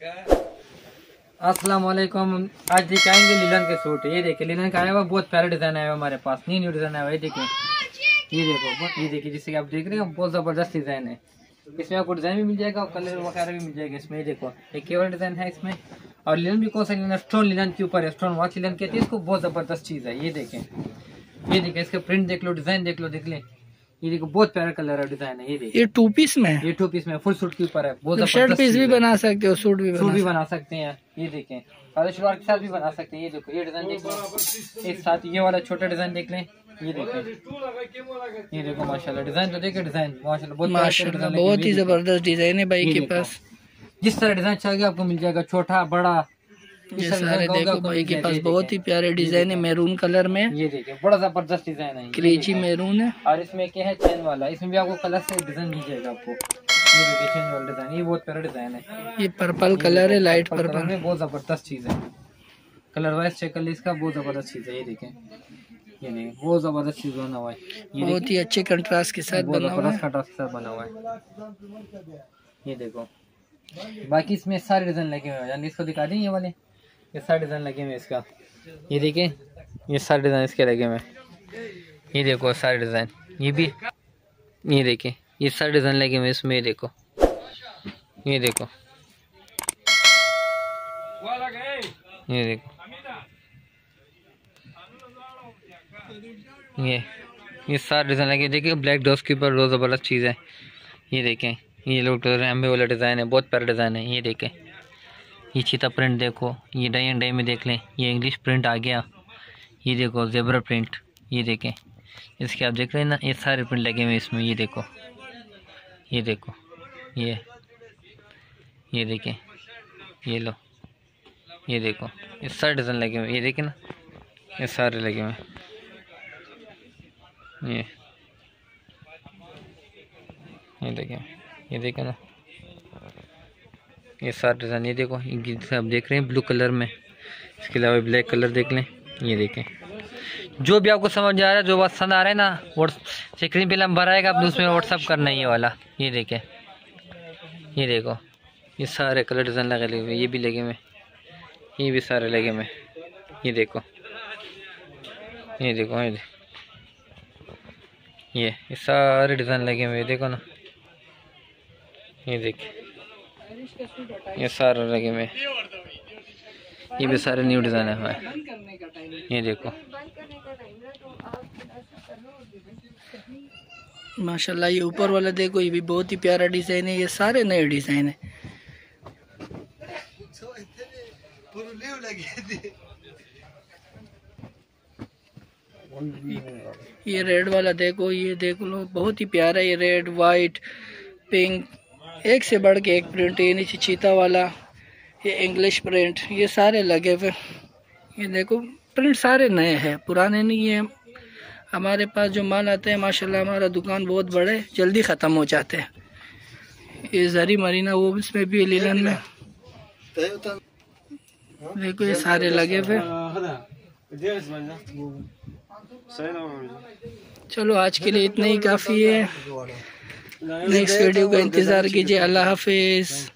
अस्सलाम वालेकुम। आज दिखाएंगे लिलन के सूट। ये देखिए लिलन का आया हुआ, बहुत प्यारा डिजाइन आया हुआ हमारे पास। न्यू डिजाइन आया हुआ है। ये देखो, ये देखिए जिससे आप देख रहे हो बहुत जबरदस्त डिजाइन है। इसमें आपको डिजाइन भी मिल जाएगा और कलर वगैरह भी मिल जाएगा। इसमें ये देखो एक केवल डिजाइन है इसमें। और लिलन भी कौन सा लिलन, स्टोन लिलन के ऊपर है, स्टोन वॉच लिलन कहते हैं इसको। बहुत जबरदस्त चीज है। ये देखें इसका प्रिंट देख लो, डिजाइन देख लो, देख ले। ये देखो बहुत प्यारा कलर है, डिजाइन है। ये देखिए ये 2 पीस में, ये 2 पीस में फुल सूट के ऊपर है। बहुत शर्ट पीस भी बना सकते हो, सूट भी बना सकते हैं। ये देखें सारे शलवार के साथ भी बना सकते हैं। ये देखो ये डिजाइन देख लो, एक साथ ये वाला छोटा डिजाइन देख लें। ये देखें, ये देखो माशाल्लाह डिजाइन तो देखिए, डिजाइन माशाल्लाह बहुत ही जबरदस्त डिजाइन है भाई के पास। जिस तरह डिजाइन चाहिए आपको मिल जाएगा, छोटा बड़ा। ये सारे देखो भाई के पास बहुत ही प्यारे डिजाइन है, मैरून कलर में। ये देखिए बड़ा जबरदस्त डिजाइन है, क्रेजी मैरून है। और इसमें क्या है, चेन वाला। इसमें भी आपको कलर से डिजाइन मिल जाएगा आपको। ये देखिए चेन वाला डिजाइन, ये बहुत प्यारा डिजाइन है। ये पर्पल कलर है, लाइट पर्पल में बहुत जबरदस्त चीज है। कलर वाइज चेक कर लीजिए, इसका बहुत जबरदस्त चीज है। ये देखें, ये नहीं बहुत जबरदस्त चीज बना हुआ है। ये बहुत ही अच्छे कंट्रास्ट के साथ बना हुआ है। ये देखो बाकी इसमें सारे डिजाइन लगे हुए हैं। इसको दिखा दें, ये वाले ये सारे डिजाइन लगे हुए हैं इसका। ये देखिए ये सारे डिजाइन इसके लगे हुए हैं। ये देखो सारे डिजाइन, ये भी ये देखिए ये सारे डिजाइन लगे हुए हैं इसमें। ये देखो, ये देखो, ये देखो, ये सारे डिजाइन लगे। देखिए ब्लैक डॉस के ऊपर बहुत जबरदस्त चीज है। ये देखें ये लोग रैम्बे वाला डिजाइन है, बहुत प्यारा डिजाइन है। ये देखें ये चीता प्रिंट देखो, ये डाई एंड डाई में देख लें, ये इंग्लिश प्रिंट आ गया। ये देखो जेब्रा प्रिंट, ये देखें इसके आप देख रहे हैं ना, ये सारे प्रिंट लगे हुए इसमें। ये देखो, ये देखो, ये देखें, ये लो, ये देखो ये सारे डिज़ाइन लगे हुए। ये देखें ना, ये सारे लगे हुए। ये देखें ना, ये सारे डिज़ाइन। ये देखो ये आप देख रहे हैं ब्लू कलर में, इसके अलावा ब्लैक कलर देख लें। ये देखें जो भी आपको समझ आ रहा है, जो बात पसंद आ रहा है ना, स्क्रीन पे नंबर आएगा, आप उसमें व्हाट्सअप करना है ये वाला। ये देखें, ये देखो ये सारे कलर डिज़ाइन लगे हुए, ये भी लगे हुए, ये भी सारे लगे हुए। ये देखो, ये देखो, ये सारे डिज़ाइन लगे हुए। देखो ना, ये देखिए ये सारे लगे हुए, ये भी सारे न्यू डिज़ाइन है। ये देखो माशाल्लाह, ये ऊपर वाला देखो, ये भी बहुत ही प्यारा डिजाइन है। ये सारे नए डिजाइन है। ये रेड वाला देखो, ये देख लो बहुत ही प्यारा। ये रेड, वाइट, पिंक, एक से बढ़ के एक प्रिंट। ये नीचे चीता वाला, ये इंग्लिश प्रिंट, ये सारे लगे हुए। ये देखो प्रिंट सारे नए हैं, पुराने नहीं है। हमारे पास जो माल आता है माशाल्लाह, हमारा दुकान बहुत बड़े, जल्दी ख़त्म हो जाते हैं। ये जरी मरीना वो इसमें भी लिलन में देखो, ये सारे लगे हुए। चलो आज के लिए इतना ही काफ़ी है। नेक्स्ट वीडियो का इंतज़ार कीजिए। अल्लाह हाफिज़।